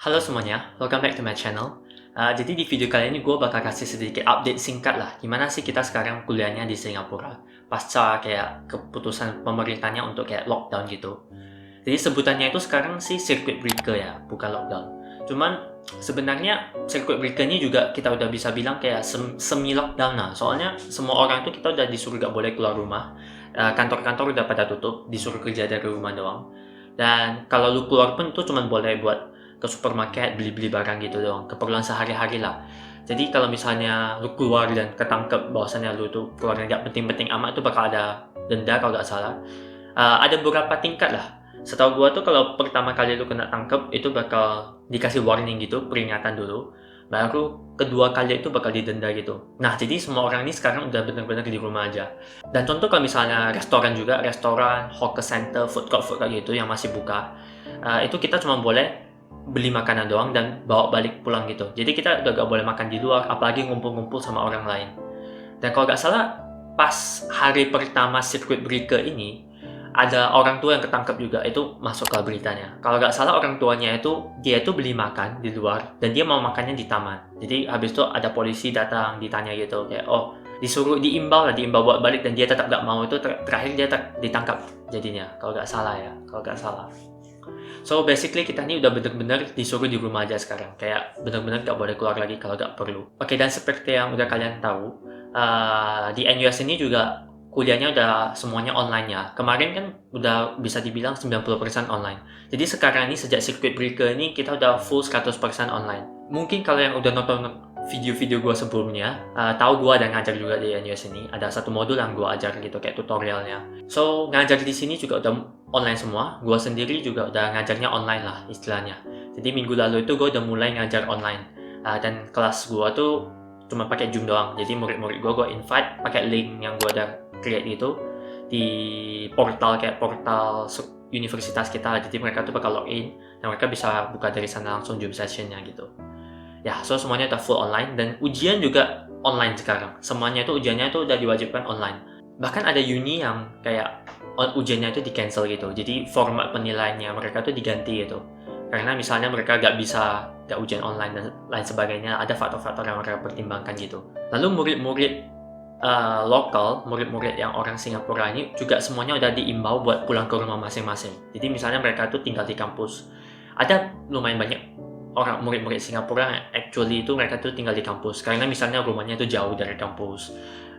Halo semuanya, welcome back to my channel. Jadi di video kali ini gue bakal kasih sedikit update singkat lah. Gimana sih kita sekarang kuliahnya di Singapura pasca kayak keputusan pemerintahnya untuk kayak lockdown gitu. Jadi sebutannya itu sekarang sih circuit breaker ya, bukan lockdown. Cuman sebenarnya circuit breaker ini juga kita udah bisa bilang kayak semi lockdown lah. Soalnya semua orang itu kita udah disuruh gak boleh keluar rumah. Kantor-kantor udah pada tutup, disuruh kerja dari rumah doang. Dan kalau lu keluar pun itu cuma boleh buat ke supermarket beli-beli barang gitu doang, keperluan sehari-hari lah. Jadi kalau misalnya lu keluar dan ketangkep bahwasannya lu tuh keluarnya nggak penting-penting amat, itu bakal ada denda kalau nggak salah. Ada beberapa tingkat lah. Setahu gua tuh kalau pertama kali lu kena tangkep itu bakal dikasih warning gitu, peringatan dulu. Baru kedua kali itu bakal didenda gitu. Nah, jadi semua orang ini sekarang udah benar-benar di rumah aja. Dan contoh kalau misalnya restoran juga, restoran, hawker center, food court kayak gitu yang masih buka, itu kita cuma boleh beli makanan doang dan bawa balik pulang gitu. Jadi kita udah gak boleh makan di luar, apalagi ngumpul-ngumpul sama orang lain. Dan kalau gak salah, pas hari pertama circuit breaker ini, ada orang tua yang ketangkep juga, itu masuk ke beritanya. Kalau gak salah orang tuanya itu, dia itu beli makan di luar, dan dia mau makannya di taman. Jadi habis itu ada polisi datang, ditanya gitu, kayak disuruh diimbau buat balik, dan dia tetap gak mau. Itu terakhir dia ditangkap jadinya, kalau gak salah ya, kalau gak salah. So basically kita ini udah bener-bener disuruh di rumah aja sekarang. Kayak bener-bener gak boleh keluar lagi kalau gak perlu. Oke, dan seperti yang udah kalian tahu, di NUS ini juga kuliahnya udah semuanya online ya. Kemarin kan udah bisa dibilang 90% online. Jadi sekarang ini sejak circuit breaker ini kita udah full 100% online. Mungkin kalau yang udah nonton video-video gue sebelumnya, tahu gue ada ngajar juga di NUS ini. Ada satu modul yang gue ajar gitu kayak tutorialnya. So ngajar di sini juga udah online semua. Gue sendiri juga udah ngajarnya online lah istilahnya. Jadi minggu lalu itu gue udah mulai ngajar online. Dan kelas gue tuh cuma pakai Zoom doang. Jadi murid-murid gue invite pakai link yang gue udah create itu di portal kayak portal universitas kita. Jadi mereka tuh bakal login dan mereka bisa buka dari sana langsung Zoom sessionnya gitu. Ya, so semuanya udah full online dan ujian juga online sekarang. Semuanya itu ujiannya itu udah diwajibkan online. Bahkan ada uni yang kayak ujiannya itu di cancel gitu. Jadi format penilaiannya mereka tuh diganti gitu. Karena misalnya mereka gak ujian online dan lain sebagainya. Ada faktor-faktor yang mereka pertimbangkan gitu. Lalu murid-murid lokal, murid-murid yang orang Singapura ini juga semuanya udah diimbau buat pulang ke rumah masing-masing. Jadi misalnya mereka tuh tinggal di kampus. Ada lumayan banyak orang murid-murid Singapura actually itu mereka tuh tinggal di kampus karena misalnya rumahnya itu jauh dari kampus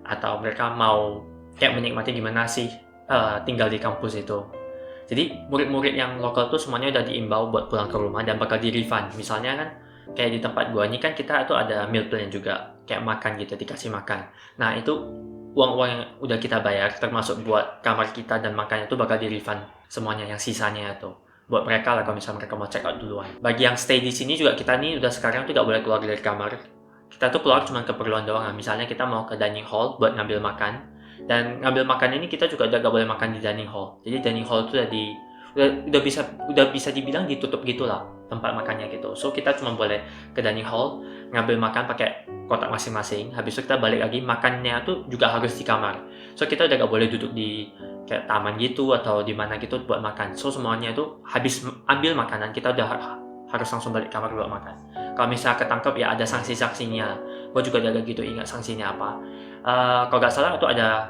atau mereka mau kayak menikmati gimana sih tinggal di kampus itu. Jadi murid-murid yang lokal tuh semuanya udah diimbau buat pulang ke rumah dan bakal di refund. Misalnya kan kayak di tempat gua ini kan kita itu ada meal plan juga, kayak makan gitu, dikasih makan. Nah itu uang-uang yang udah kita bayar termasuk buat kamar kita dan makannya itu bakal di refund semuanya yang sisanya itu buat mereka lah kalau misalnya mereka mau check out duluan. Bagi yang stay di sini juga kita nih udah sekarang tuh gak boleh keluar dari kamar. Kita tuh keluar cuma keperluan doang. Misalnya kita mau ke dining hall buat ngambil makan. Dan ngambil makan ini kita juga udah gak boleh makan di dining hall. Jadi dining hall tuh udah bisa dibilang ditutup gitulah tempat makannya gitu. So kita cuma boleh ke dining hall ngambil makan pakai kotak masing-masing. Habis itu kita balik lagi makannya tuh juga harus di kamar. So kita udah gak boleh duduk di kayak taman gitu atau di mana gitu buat makan. So semuanya itu habis ambil makanan kita udah harus langsung balik kamar buat makan. Kalau misalnya ketangkep ya ada sanksi-sanksinya. Gue juga ada gitu ingat sanksinya apa. Kalau nggak salah itu ada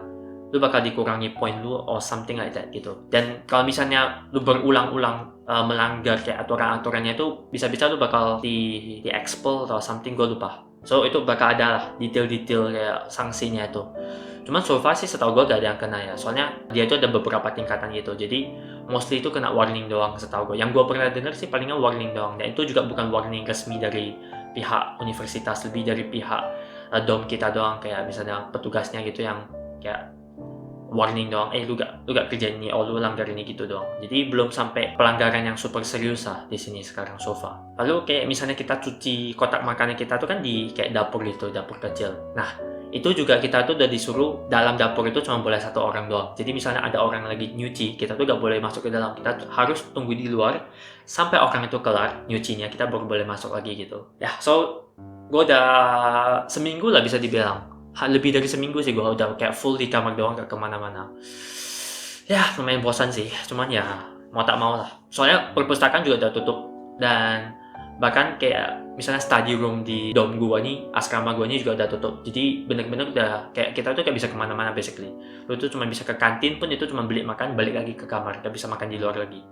lu bakal dikurangi poin lu or something like that gitu. Dan kalau misalnya lu berulang-ulang melanggar kayak aturan-aturannya itu bisa-bisa lu bakal di expel atau something, gue lupa. So itu bakal ada lah detail-detail kayak sanksinya itu. Cuman so far sih setahu gue gak ada yang kena ya. Soalnya dia itu ada beberapa tingkatan gitu. Jadi mostly itu kena warning doang setahu gue. Yang gue pernah denger sih palingnya warning doang. Dan itu juga bukan warning resmi dari pihak universitas, lebih dari pihak dom kita doang, kayak misalnya petugasnya gitu yang kayak warning doang, lu gak kerjain ini, lu langgar ini gitu doang. Jadi belum sampai pelanggaran yang super serius lah di sini sekarang so far. Lalu kayak misalnya kita cuci kotak makanan kita tuh kan di kayak dapur gitu, dapur kecil. Nah itu juga kita tuh udah disuruh dalam dapur itu cuma boleh satu orang doang. Jadi misalnya ada orang lagi nyuci, kita tuh gak boleh masuk ke dalam. Kita harus tunggu di luar sampai orang itu kelar nyucinya, kita baru boleh masuk lagi gitu. Ya, so gue udah seminggu lah bisa dibilang. Lebih dari seminggu sih gue udah kayak full di kamar doang, gak kemana-mana. Ya lumayan bosan sih, cuman ya mau tak mau lah. Soalnya perpustakaan juga udah tutup dan Bahkan kayak misalnya study room di dorm gua nih, asrama gua nih juga udah tutup. Jadi bener-bener udah kayak kita tuh gak bisa kemana-mana basically. Lu tuh cuma bisa ke kantin pun itu cuma beli makan, balik lagi ke kamar, gak bisa makan di luar lagi.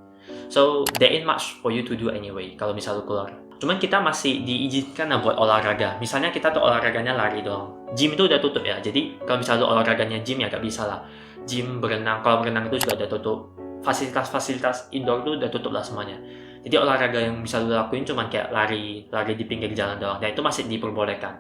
So there ain't much for you to do anyway kalau misal lu keluar. Cuman kita masih diizinkan lah buat olahraga. Misalnya kita tuh olahraganya lari doang. Gym itu udah tutup ya. Jadi kalau misal lu olahraganya gym ya gak bisa lah. Gym, berenang, kalau berenang itu juga udah tutup. Fasilitas-fasilitas indoor tuh udah tutup lah semuanya. Jadi olahraga yang bisa lu lakuin cuman kayak lari di pinggir jalan doang. Dan itu masih diperbolehkan.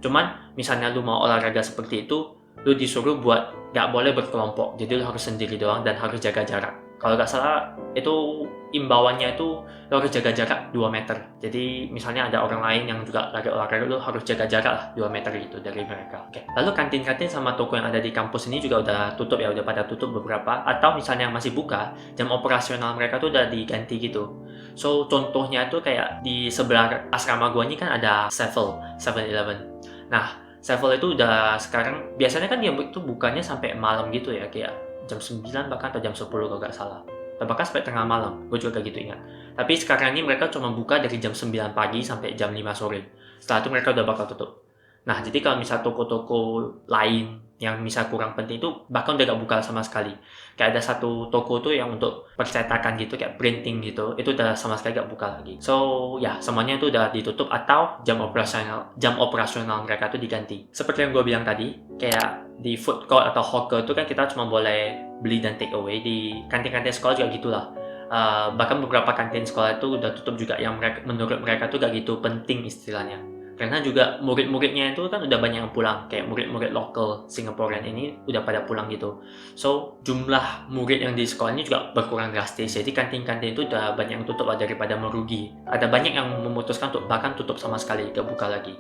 Cuman misalnya lu mau olahraga seperti itu, lu disuruh buat gak boleh berkelompok. Jadi lu harus sendiri doang dan harus jaga jarak. Kalau nggak salah itu imbauannya itu lo harus jaga jarak 2 meter. Jadi misalnya ada orang lain yang juga lagi olahraga, lo harus jaga jarak lah 2 meter gitu dari mereka. Oke. Lalu kantin-kantin sama toko yang ada di kampus ini juga udah tutup ya, udah pada tutup beberapa. Atau misalnya yang masih buka, jam operasional mereka tuh udah diganti gitu. So contohnya tuh kayak di sebelah asrama gua ini kan ada Sevel, 7-Eleven. Nah, Sevel itu udah sekarang, biasanya kan dia itu bukannya sampai malam gitu ya, kayak jam 9 bahkan atau jam 10 kalau nggak salah. Atau bahkan sampai tengah malam, gue juga kayak gitu ingat. Tapi sekarang ini mereka cuma buka dari jam 9 pagi sampai jam 5 sore. Setelah itu mereka udah bakal tutup. Nah, jadi kalau misal toko-toko lain yang misal kurang penting itu bahkan udah gak buka sama sekali. Kayak ada satu toko tuh yang untuk percetakan gitu, kayak printing gitu, itu udah sama sekali gak buka lagi. So, ya semuanya itu udah ditutup atau jam operasional mereka tuh diganti. Seperti yang gue bilang tadi, kayak di food court atau hawker itu kan kita cuma boleh beli dan take away. Di kantin-kantin sekolah juga gitulah. Bahkan beberapa kantin sekolah itu udah tutup juga yang menurut mereka tuh gak gitu penting istilahnya. Karena juga murid-muridnya itu kan udah banyak yang pulang, kayak murid-murid lokal Singaporean ini udah pada pulang gitu. So, jumlah murid yang di sekolah ini juga berkurang drastis. Jadi kantin-kantin itu udah banyak yang tutup lah daripada merugi. Ada banyak yang memutuskan untuk bahkan tutup sama sekali, gak buka lagi.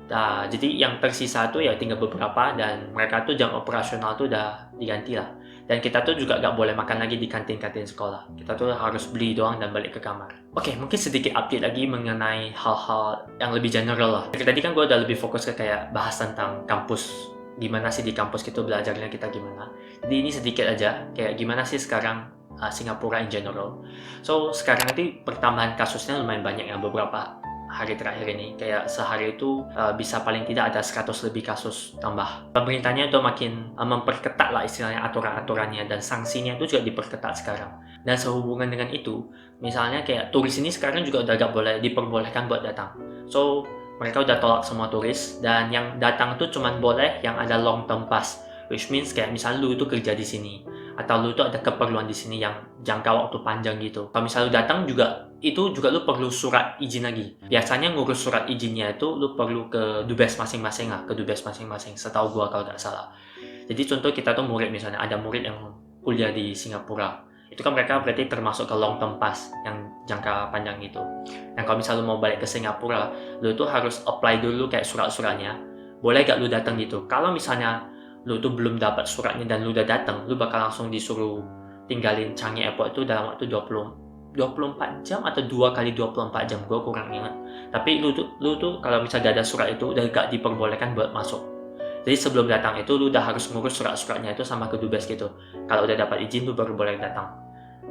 Nah, jadi yang tersisa tuh ya tinggal beberapa dan mereka tuh jam operasional tuh udah diganti lah. Dan kita tuh juga gak boleh makan lagi di kantin-kantin sekolah. Kita tuh harus beli doang dan balik ke kamar. Oke, mungkin sedikit update lagi mengenai hal-hal yang lebih general lah. Dari tadi kan gue udah lebih fokus ke kayak bahas tentang kampus. Gimana sih di kampus gitu belajarnya kita gimana. Jadi ini sedikit aja, kayak gimana sih sekarang Singapura in general. So, sekarang itu pertambahan kasusnya lumayan banyak ya beberapa hari terakhir ini, kayak sehari itu bisa paling tidak ada 100 lebih kasus tambah. Pemerintahnya udah makin memperketat lah istilahnya aturan-aturannya dan sanksinya itu juga diperketat sekarang. Dan sehubungan dengan itu, misalnya kayak turis ini sekarang juga udah gak boleh diperbolehkan buat datang. So, mereka udah tolak semua turis dan yang datang tuh cuman boleh yang ada long term pass, which means kayak misalnya lu itu kerja di sini atau lu itu ada keperluan di sini yang jangka waktu panjang gitu. Kalau misalnya lu datang juga itu juga lu perlu surat izin lagi. Biasanya ngurus surat izinnya itu lu perlu ke dubes masing-masing lah, ke dubes masing-masing. Setahu gua kalau nggak salah. Jadi contoh kita tuh murid misalnya ada murid yang kuliah di Singapura, itu kan mereka berarti termasuk ke long term pass yang jangka panjang gitu. Dan kalau misalnya lu mau balik ke Singapura, lu tuh harus apply dulu kayak surat-suratnya. Boleh gak lu datang gitu? Kalau misalnya lu tuh belum dapat suratnya dan lu udah datang, lu bakal langsung disuruh tinggalin Changi Airport itu dalam waktu 24 jam atau 2 kali 24 jam, gue kurang ingat. Tapi lu tuh kalau misalnya gak ada surat itu udah gak diperbolehkan buat masuk. Jadi sebelum datang itu lu udah harus ngurus surat-suratnya itu sama ke dubes gitu. Kalau udah dapat izin lu baru boleh datang.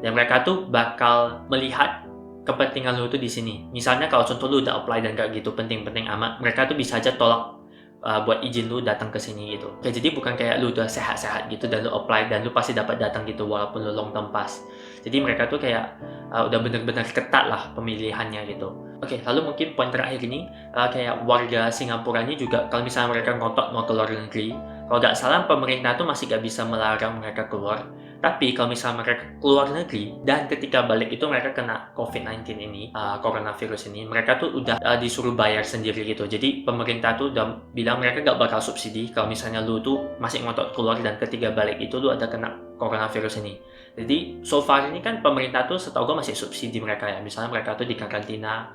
Dan mereka tuh bakal melihat kepentingan lu tuh di sini. Misalnya kalau contoh lu udah apply dan gak gitu penting-penting amat, mereka tuh bisa aja tolak buat izin lu datang ke sini gitu. Oke, jadi bukan kayak lu udah sehat-sehat gitu dan lu apply dan lu pasti dapat datang gitu walaupun lu long term pass. Jadi mereka tuh kayak udah benar-benar ketat lah pemilihannya gitu. Oke, lalu mungkin poin terakhir ini kayak warga Singapura ini juga kalau misalnya mereka ngotot mau keluar negeri, kalau nggak salah pemerintah tuh masih nggak bisa melarang mereka keluar. Tapi kalau misalnya mereka keluar negeri dan ketika balik itu mereka kena COVID-19 ini, coronavirus ini, mereka tuh udah disuruh bayar sendiri gitu. Jadi pemerintah tuh udah bilang mereka gak bakal subsidi kalau misalnya lu tuh masih ngotot keluar dan ketika balik itu lu ada kena coronavirus ini. Jadi so far ini kan pemerintah tuh setahu gue masih subsidi mereka ya. Misalnya mereka tuh di karantina,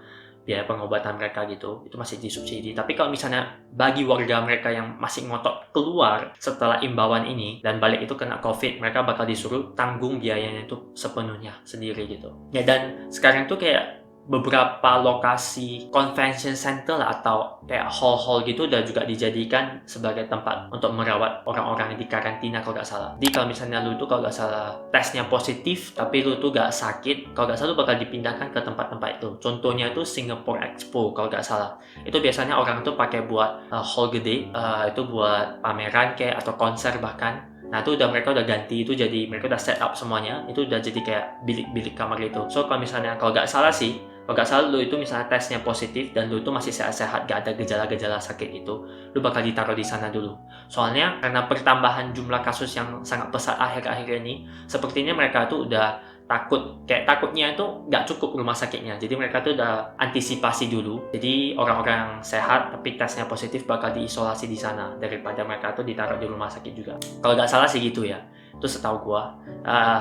biaya pengobatan mereka gitu, itu masih disubsidi. Tapi kalau misalnya bagi warga mereka yang masih ngotot keluar setelah imbauan ini dan balik itu kena COVID, mereka bakal disuruh tanggung biayanya itu sepenuhnya sendiri gitu. Ya dan sekarang tuh kayak beberapa lokasi convention center lah, atau kayak hall-hall gitu udah juga dijadikan sebagai tempat untuk merawat orang-orang yang di karantina kalau nggak salah. Jadi kalau misalnya lu tuh kalau nggak salah tesnya positif tapi lu tuh nggak sakit, kalau nggak salah lu bakal dipindahkan ke tempat-tempat itu. Contohnya itu Singapore Expo kalau nggak salah. Itu biasanya orang tuh pakai buat hall gede, itu buat pameran kayak atau konser bahkan. Nah itu mereka udah ganti, itu jadi mereka udah set up semuanya, itu udah jadi kayak bilik-bilik kamar gitu. So kalau misalnya kalau nggak salah sih, kalau nggak salah lu itu misalnya tesnya positif dan lu itu masih sehat-sehat, gak ada gejala-gejala sakit itu, lu bakal ditaruh di sana dulu. Soalnya karena pertambahan jumlah kasus yang sangat pesat akhir-akhir ini, sepertinya mereka tuh udah takutnya itu nggak cukup rumah sakitnya, jadi mereka tuh udah antisipasi dulu. Jadi orang-orang yang sehat tapi tesnya positif bakal diisolasi di sana daripada mereka tuh ditaruh di rumah sakit juga. Kalau nggak salah sih gitu ya, itu setahu gua.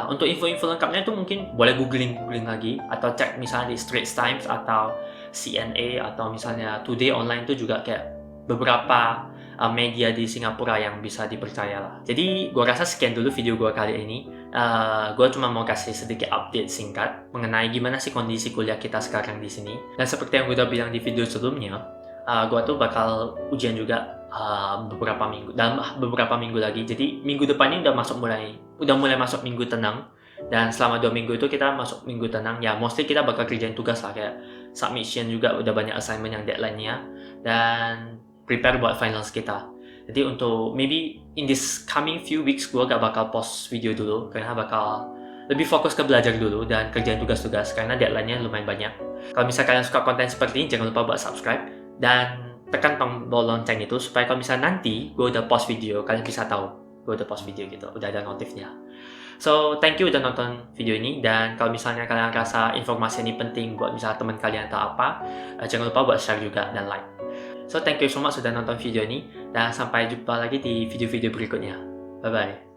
Untuk info-info lengkapnya tuh mungkin boleh googling lagi atau cek misalnya di Straits Times atau CNA atau misalnya Today Online, itu juga kayak beberapa media di Singapura yang bisa dipercaya lah. Jadi gua rasa sekian dulu video gua kali ini. Gue cuma mau kasih sedikit update singkat mengenai gimana sih kondisi kuliah kita sekarang di sini. Dan seperti yang gue udah bilang di video sebelumnya, gue tuh bakal ujian juga dalam beberapa minggu lagi. Jadi minggu depannya udah mulai masuk minggu tenang. Dan selama 2 minggu itu kita masuk minggu tenang. Ya mostly kita bakal kerjain tugas lah, kayak submission juga udah banyak assignment yang deadline-nya. Dan prepare buat finals kita. Jadi untuk maybe in this coming few weeks gue gak bakal post video dulu karena bakal lebih fokus ke belajar dulu dan kerjain tugas-tugas karena deadline-nya lumayan banyak. Kalau misalnya kalian suka konten seperti ini, jangan lupa buat subscribe dan tekan tombol lonceng itu supaya kalau misalnya nanti gue udah post video, kalian bisa tahu gue udah post video gitu, udah ada notifnya. So thank you udah nonton video ini, dan kalau misalnya kalian rasa informasi ini penting buat misalnya teman kalian atau apa, jangan lupa buat share juga dan like. So thank you so much sudah nonton video ini, dan sampai jumpa lagi di video-video berikutnya. Bye bye.